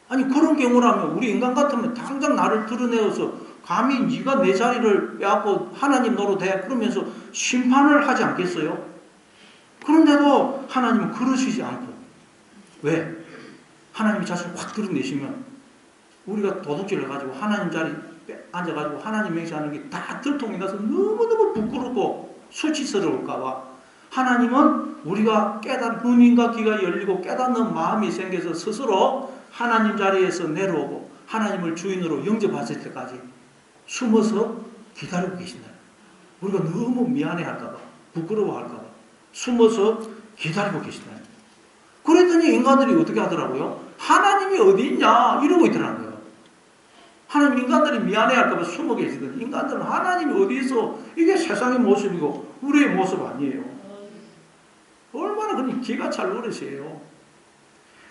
아니 그런 경우라면 우리 인간 같으면 당장 나를 드러내어서 감히 네가 내 자리를 빼앗고 하나님 노릇해 그러면서 심판을 하지 않겠어요? 그런데도 하나님은 그러시지 않고 왜? 하나님이 자신을 확 드러내시면 우리가 도둑질을 해가지고 하나님 자리 앉아가지고 하나님 맹세하는 게 다 들통이 나서 너무너무 부끄럽고 수치스러울까봐 하나님은 우리가 눈과 귀가 열리고 깨닫는 마음이 생겨서 스스로 하나님 자리에서 내려오고 하나님을 주인으로 영접하실 때까지 숨어서 기다리고 계신다. 우리가 너무 미안해할까봐 부끄러워할까봐 숨어서 기다리고 계신다. 그랬더니 인간들이 어떻게 하더라고요? 하나님이 어디 있냐 이러고 있더라고요. 하나님 인간들이 미안해할까봐 숨어 계시더니 인간들은 하나님이 어디 있어? 이게 세상의 모습이고 우리의 모습 아니에요. 얼마나 그냥 기가 찰 노릇이에요.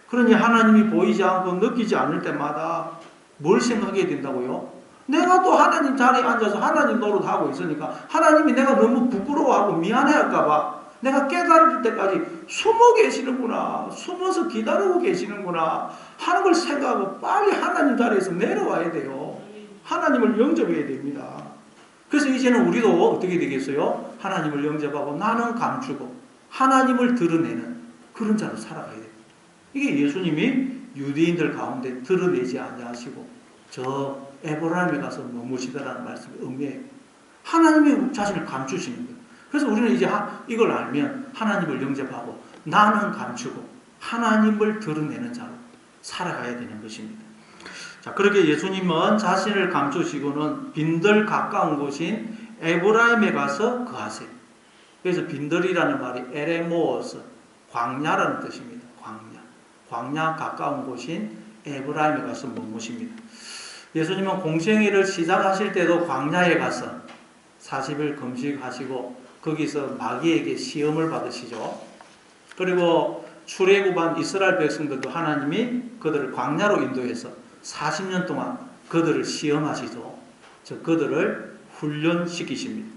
그러니 하나님이 보이지 않고 느끼지 않을 때마다 뭘 생각해야 된다고요? 내가 또 하나님 자리에 앉아서 하나님 노릇하고 있으니까 하나님이 내가 너무 부끄러워하고 미안해할까봐 내가 깨달을 때까지 숨어 계시는구나, 숨어서 기다리고 계시는구나 하는 걸 생각하고 빨리 하나님 자리에서 내려와야 돼요. 하나님을 영접해야 됩니다. 그래서 이제는 우리도 어떻게 되겠어요? 하나님을 영접하고 나는 감추고 하나님을 드러내는 그런 자로 살아가야 돼요. 이게 예수님이 유대인들 가운데 드러내지 아니하시고 저 에브라임에 가서 머무시더라는 말씀이 의미해요. 하나님이 자신을 감추시는 거예요. 그래서 우리는 이제 이걸 알면 하나님을 영접하고 나는 감추고 하나님을 드러내는 자로 살아가야 되는 것입니다. 자, 그렇게 예수님은 자신을 감추시고는 빈들 가까운 곳인 에브라임에 가서 거하세요. 그래서 빈들이라는 말이 에레모어스, 광야라는 뜻입니다. 광야 가까운 곳인 에브라임에 가서 머무십니다. 예수님은 공생애를 시작하실 때도 광야에 가서 40일 금식하시고 거기서 마귀에게 시험을 받으시죠. 그리고 출애굽한 이스라엘 백성들도 하나님이 그들을 광야로 인도해서 40년 동안 그들을 시험하시죠. 즉 그들을 훈련시키십니다.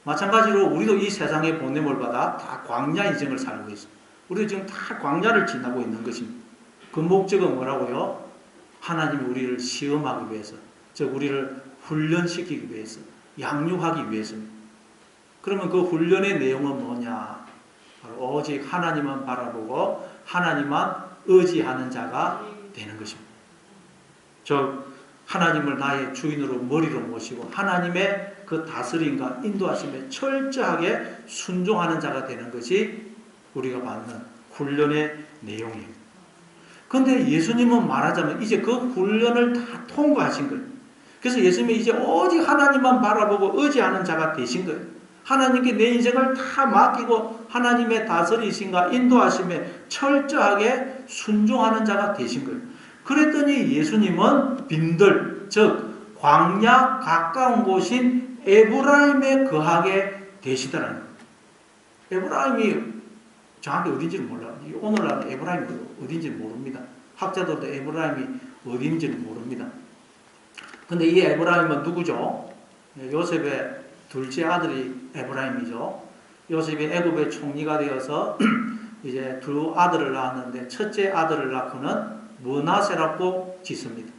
마찬가지로 우리도 이 세상의 보냄을 받아 다 광야 인생을 살고 있습니다. 우리도 지금 다 광야를 지나고 있는 것입니다. 그 목적은 뭐라고요? 하나님이 우리를 시험하기 위해서, 즉 우리를 훈련시키기 위해서, 양육하기 위해서입니다. 그러면 그 훈련의 내용은 뭐냐? 바로 오직 하나님만 바라보고 하나님만 의지하는 자가 되는 것입니다. 즉 하나님을 나의 주인으로 머리로 모시고 하나님의 그 다스림과 인도하심에 철저하게 순종하는 자가 되는 것이 우리가 받는 훈련의 내용입니다. 그런데 예수님은 말하자면 이제 그 훈련을 다 통과하신 거예요. 그래서 예수님이 이제 오직 하나님만 바라보고 의지하는 자가 되신 거예요. 하나님께 내 인생을 다 맡기고 하나님의 다스리심과 인도하심에 철저하게 순종하는 자가 되신 거예요. 그랬더니 예수님은 빈들, 즉 광야 가까운 곳인 에브라임에 거하게 되시더라는 거예요. 에브라임이 정확히 어딘지는 몰라요. 오늘날 에브라임이 어딘지는 모릅니다. 학자들도 에브라임이 어딘지는 모릅니다. 근데 이 에브라임은 누구죠? 요셉의 둘째 아들이 에브라임이죠. 요셉이 애굽의 총리가 되어서 이제 두 아들을 낳았는데 첫째 아들을 낳고는 므낫세라고 짓습니다.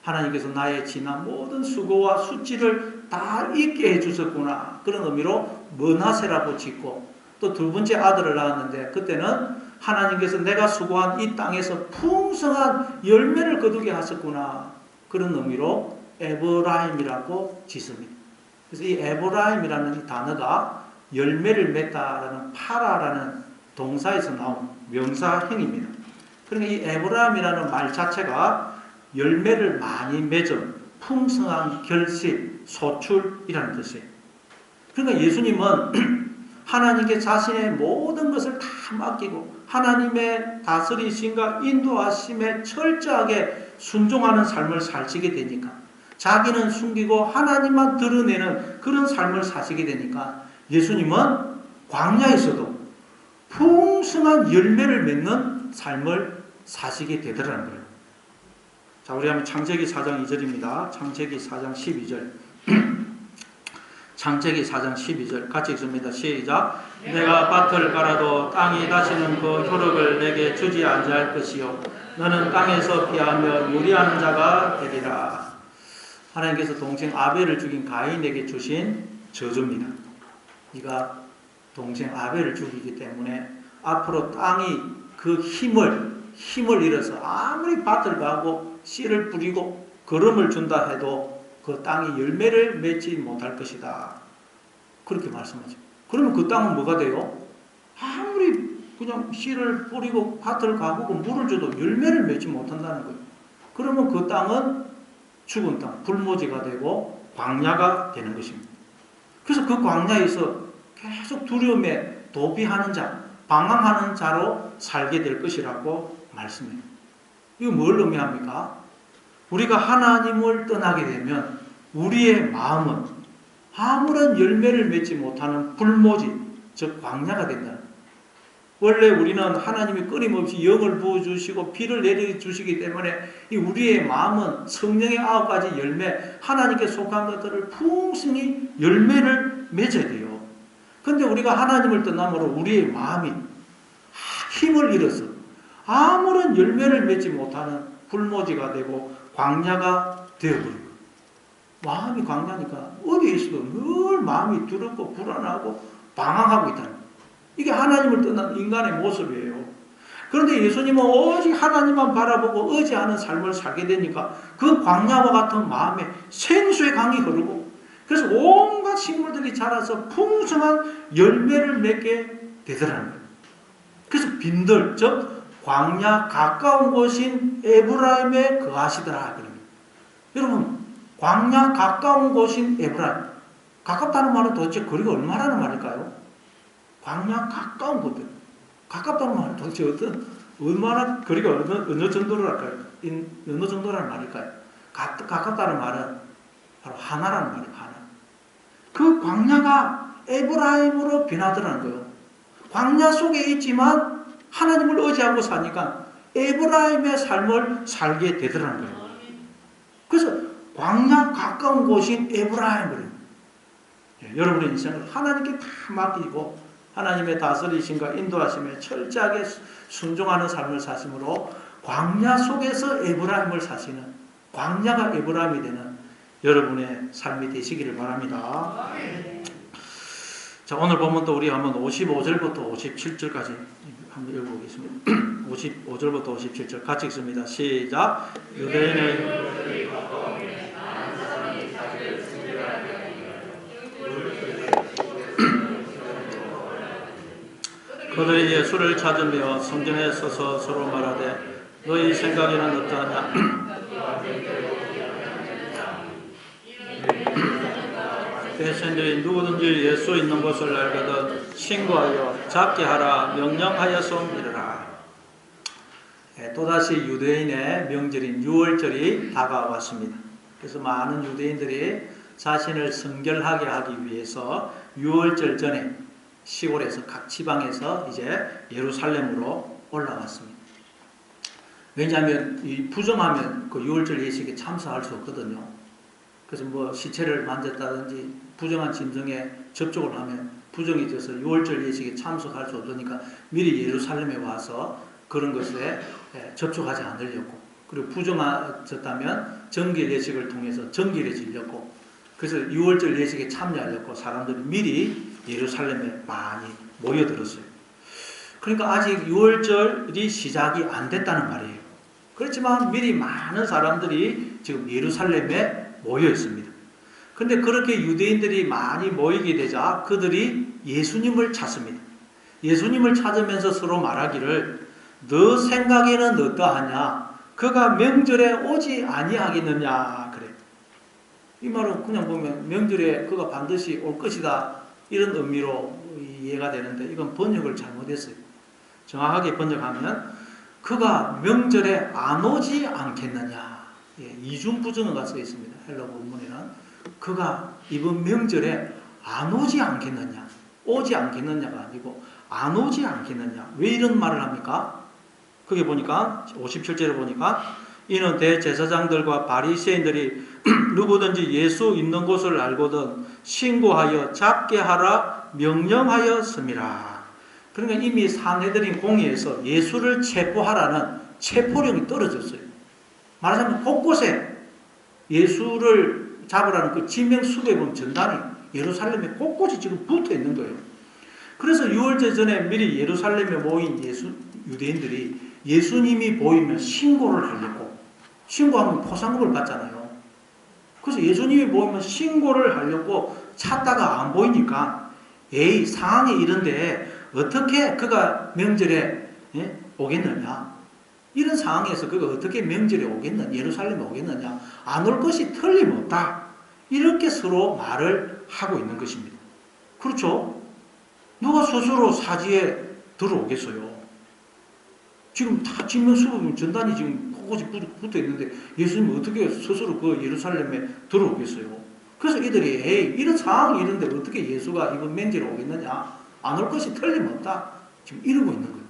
하나님께서 나의 지난 모든 수고와 수치를 다 잊게 해주셨구나. 그런 의미로 므낫세라고 짓고 또 두 번째 아들을 낳았는데 그때는 하나님께서 내가 수고한 이 땅에서 풍성한 열매를 거두게 하셨구나. 그런 의미로 에브라임이라고 짓습니다. 그래서 이 에브라임이라는 이 단어가 열매를 맺다라는 파라라는 동사에서 나온 명사형입니다. 그러니까 이 에브라임이라는 말 자체가 열매를 많이 맺은 풍성한 결실, 소출이라는 뜻이에요. 그러니까 예수님은 하나님께 자신의 모든 것을 다 맡기고 하나님의 다스리심과 인도하심에 철저하게 순종하는 삶을 사시게 되니까, 자기는 숨기고 하나님만 드러내는 그런 삶을 사시게 되니까 예수님은 광야에서도 풍성한 열매를 맺는 삶을 사시게 되더라는 거예요. 자, 우리 한번 창세기 4장 2절입니다. 창세기 4장 12절. 창세기 4장 12절 같이 읽습니다. 시작. 내가 밭을 갈아도 땅이 다시는 그 효력을 내게 주지 아니할 것이요 너는 땅에서 피하며 유리하는 자가 되리라. 하나님께서 동생 아벨을 죽인 가인에게 주신 저주입니다. 네가 동생 아벨을 죽이기 때문에 앞으로 땅이 그 힘을 잃어서 아무리 밭을 가고 씨를 뿌리고 거름을 준다 해도 그 땅이 열매를 맺지 못할 것이다. 그렇게 말씀하죠. 그러면 그 땅은 뭐가 돼요? 아무리 그냥 씨를 뿌리고 밭을 가꾸고 물을 줘도 열매를 맺지 못한다는 거예요. 그러면 그 땅은 죽은 땅, 불모지가 되고 광야가 되는 것입니다. 그래서 그 광야에서 계속 두려움에 도피하는 자, 방황하는 자로 살게 될 것이라고 말씀해요. 이거 뭘 의미합니까? 우리가 하나님을 떠나게 되면 우리의 마음은 아무런 열매를 맺지 못하는 불모지, 즉 광야가 된다. 원래 우리는 하나님이 끊임없이 영을 부어주시고 비를 내려주시기 때문에 이 우리의 마음은 성령의 9가지 열매, 하나님께 속한 것들을 풍성히 열매를 맺어야 돼요. 그런데 우리가 하나님을 떠남으로 우리의 마음이 힘을 잃어서 아무런 열매를 맺지 못하는 불모지가 되고 광야가 되어버리고, 마음이 광야니까 어디에 있어도 늘 마음이 두렵고 불안하고 방황하고 있다는 거예요. 이게 하나님을 떠난 인간의 모습이에요. 그런데 예수님은 오직 하나님만 바라보고 의지하는 삶을 살게 되니까 그 광야와 같은 마음에 생수의 강이 흐르고, 그래서 온갖 식물들이 자라서 풍성한 열매를 맺게 되더라는 거예요. 그래서 빈들, 즉 광야 가까운 곳인 에브라임에 거하시더라. 여러분, 광야 가까운 곳인 에브라임, 가깝다는 말은 도대체 거리가 얼마라는 말일까요? 광야 가까운 곳들, 가깝다는 말은 도대체 얼마나 거리가 어느 정도랄까요? 어느 정도라는 말일까요? 가깝다는 말은 바로 하나라는 말이에요. 하나. 그 광야가 에브라임으로 변하더라는 거예요. 광야 속에 있지만 하나님을 의지하고 사니까 에브라임의 삶을 살게 되더라는 거예요. 그래서 광야 가까운 곳인 에브라임을, 여러분의 인생을 하나님께 다 맡기고 하나님의 다스리심과 인도하심에 철저하게 순종하는 삶을 사심으로 광야 속에서 에브라임을 사시는, 광야가 에브라임이 되는 여러분의 삶이 되시기를 바랍니다. 자, 오늘 본문도 우리 한번 55절부터 57절까지 한번 읽어보겠습니다. 55절부터 57절 같이 읽습니다. 시작. 유대인의 그들이 예수를 찾으며 성전에 서서 서로 말하되 너희 생각에는 어떠하냐? 대신들이 누구든지 예수 있는 곳을 알거든 신고하여 잡게 하라 명령하였음이르라. 또다시 유대인의 명절인 유월절이 다가왔습니다. 그래서 많은 유대인들이 자신을 성결하게 하기 위해서 유월절 전에 시골에서 각 지방에서 이제 예루살렘으로 올라왔습니다. 왜냐하면 이 부정하면 그 유월절 예식에 참석할 수 없거든요. 그래서 뭐 시체를 만졌다든지 부정한 진정에 접촉을 하면 부정이 돼서 유월절 예식에 참석할 수 없으니까 미리 예루살렘에 와서 그런 것에 접촉하지 않으려고, 그리고 부정하셨다면 정결 예식을 통해서 정결해지려고, 그래서 유월절 예식에 참여하려고 사람들이 미리 예루살렘에 많이 모여들었어요. 그러니까 아직 유월절이 시작이 안 됐다는 말이에요. 그렇지만 미리 많은 사람들이 지금 예루살렘에 모여 있습니다. 그런데 그렇게 유대인들이 많이 모이게 되자 그들이 예수님을 찾습니다. 예수님을 찾으면서 서로 말하기를 너 생각에는 어떠하냐? 그가 명절에 오지 아니하겠느냐? 그래. 이 말은 그냥 보면 명절에 그가 반드시 올 것이다 이런 의미로 이해가 되는데 이건 번역을 잘못했어요. 정확하게 번역하면 그가 명절에 안 오지 않겠느냐. 예, 이중부정어가 써 있습니다. 헬라 본문에는 그가 이번 명절에 안 오지 않겠느냐. 오지 않겠느냐가 아니고 안 오지 않겠느냐. 왜 이런 말을 합니까? 그게 보니까 57절에 보니까 이는 대제사장들과 바리새인들이 누구든지 예수 있는 곳을 알거든 신고하여 잡게 하라 명령하였음이라. 그러니까 이미 산헤드린 공의에서 예수를 체포하라는 체포령이 떨어졌어요. 말하자면 곳곳에 예수를 잡으라는 그 지명수배범 전단이 예루살렘에 곳곳이 지금 붙어 있는 거예요. 그래서 6월절 전에 미리 예루살렘에 모인 유대인들이 예수님이 보이면 신고를 하려고, 신고하면 포상금을 받잖아요. 그래서 예수님이 보이면 신고를 하려고 찾다가 안 보이니까 에이 상황이 이런데 어떻게 그가 명절에 오겠느냐, 이런 상황에서 그가 어떻게 명절에 오겠느냐, 예루살렘에 오겠느냐, 안 올 것이 틀림없다, 이렇게 서로 말을 하고 있는 것입니다. 그렇죠? 누가 스스로 사지에 들어오겠어요? 지금 다 진명수범 전단이 지금 곳곳이 붙어 있는데 예수님은 어떻게 스스로 그 예루살렘에 들어오겠어요? 그래서 이들이 에이 이런 상황이 있는데 어떻게 예수가 이번 명절에 오겠느냐, 안 올 것이 틀림없다, 지금 이러고 있는 거예요.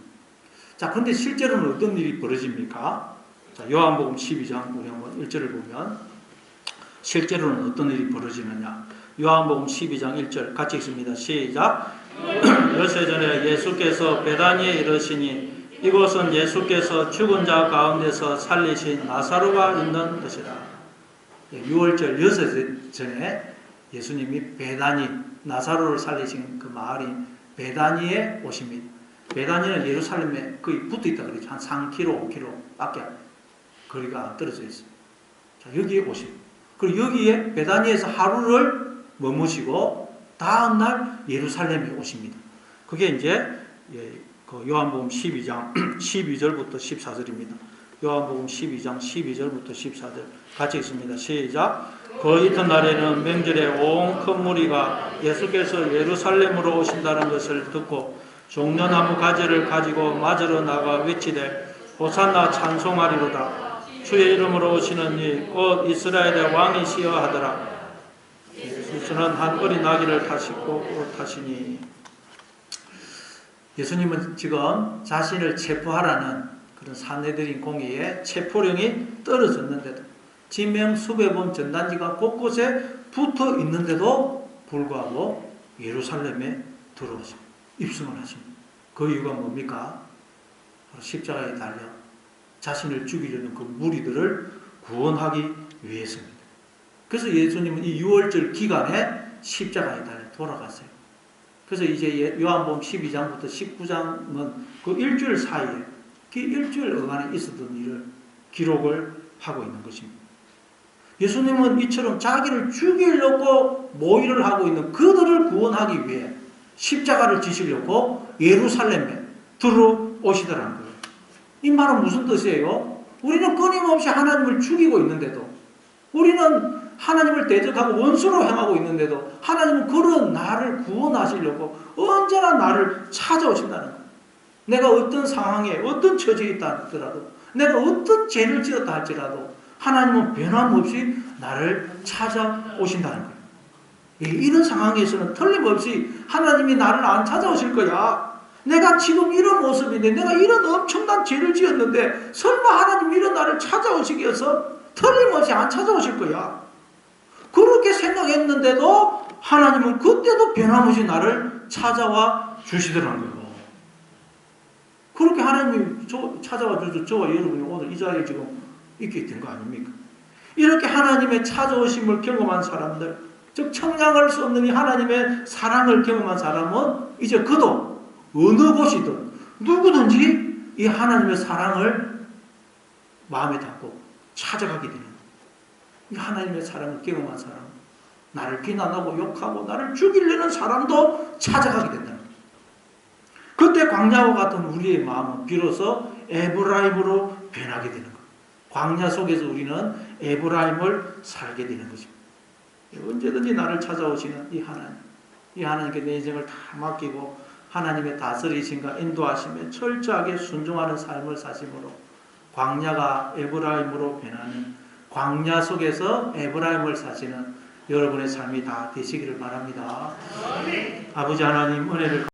자, 그런데 실제로는 어떤 일이 벌어집니까? 자, 요한복음 12장 우리 한번 1절을 보면 실제로는 어떤 일이 벌어지느냐. 요한복음 12장 1절 같이 읽습니다. 시작. 엿새 전에 예수께서 베다니에 이르시니 이곳은 예수께서 죽은 자 가운데서 살리신 나사로가 있는 곳이라. 6월절 엿새 전에 예수님이 베다니, 나사로를 살리신 그 마을인 베다니에 오십니다. 베다니는 예루살렘에 거의 붙어 있다 그러죠. 한 3km, 5km 밖에 거리가 떨어져 있습니다. 자, 여기에 오십니다. 그리고 여기에 베다니에서 하루를 머무시고 다음날 예루살렘에 오십니다. 그게 이제 그 요한복음 12장 12절부터 14절입니다. 요한복음 12장 12절부터 14절 같이 읽습니다. 시작. 그 이튿날에는 명절에 온 큰 무리가 예수께서 예루살렘으로 오신다는 것을 듣고 종려나무 가지를 가지고 맞으러 나가 외치되 호산나 찬송하리로다. 주의 이름으로 오시는 이 곧 이스라엘의 왕이시여 하더라. 예수는 한 어린 아기를 타시고 타시니. 예수님은 지금 자신을 체포하라는 그런 산헤드린 공의에 체포령이 떨어졌는데도 지명수배범 전단지가 곳곳에 붙어 있는데도 불구하고 예루살렘에 들어오서 입성을 하십니다. 그 이유가 뭡니까? 바로 십자가에 달려 자신을 죽이려는 그 무리들을 구원하기 위해서입니다. 그래서 예수님은 이 6월절 기간에 십자가에 달려 돌아갔어요. 그래서 이제 요한복음 12장부터 19장은 그 일주일 사이에, 그 일주일 어간에 있었던 일을 기록을 하고 있는 것입니다. 예수님은 이처럼 자기를 죽이려고 모의를 하고 있는 그들을 구원하기 위해 십자가를 지시려고 예루살렘에 들어오시더라는 거예요. 이 말은 무슨 뜻이에요? 우리는 끊임없이 하나님을 죽이고 있는데도, 우리는 하나님을 대적하고 원수로 행하고 있는데도 하나님은 그런 나를 구원하시려고 언제나 나를 찾아오신다는 거예요. 내가 어떤 상황에 어떤 처지에 있다 하더라도, 내가 어떤 죄를 지었다 할지라도 하나님은 변함없이 나를 찾아오신다는 거예요. 이런 상황에서는 틀림없이 하나님이 나를 안 찾아오실 거야. 내가 지금 이런 모습인데, 내가 이런 엄청난 죄를 지었는데 설마 하나님이 이런 나를 찾아오시기 위해서 틀림없이 안 찾아오실 거야. 그렇게 생각했는데도 하나님은 그때도 변함없이 나를 찾아와 주시더라는 거예요. 그렇게 하나님이 찾아와 주셔서 저와 여러분이 오늘 이 자리에 지금 있게 된 거 아닙니까? 이렇게 하나님의 찾아오심을 경험한 사람들, 즉 청량할 수 없는 이 하나님의 사랑을 경험한 사람은 이제 그도 어느 곳이든 누구든지 이 하나님의 사랑을 마음에 담고 찾아가게 되는, 이 하나님의 사랑을 경험한 사람, 나를 비난하고 욕하고 나를 죽이려는 사람도 찾아가게 된다는 거예요. 그때 광야와 같은 우리의 마음은 비로소 에브라임으로 변하게 되는 거예요. 광야 속에서 우리는 에브라임을 살게 되는 것입니다. 언제든지 나를 찾아오시는 이 하나님, 이 하나님께 내 인생을 다 맡기고 하나님의 다스리심과 인도하심에 철저하게 순종하는 삶을 사심으로 광야가 에브라임으로 변하는, 광야 속에서 에브라임을 사시는 여러분의 삶이 다 되시기를 바랍니다. 아버지 하나님, 은혜를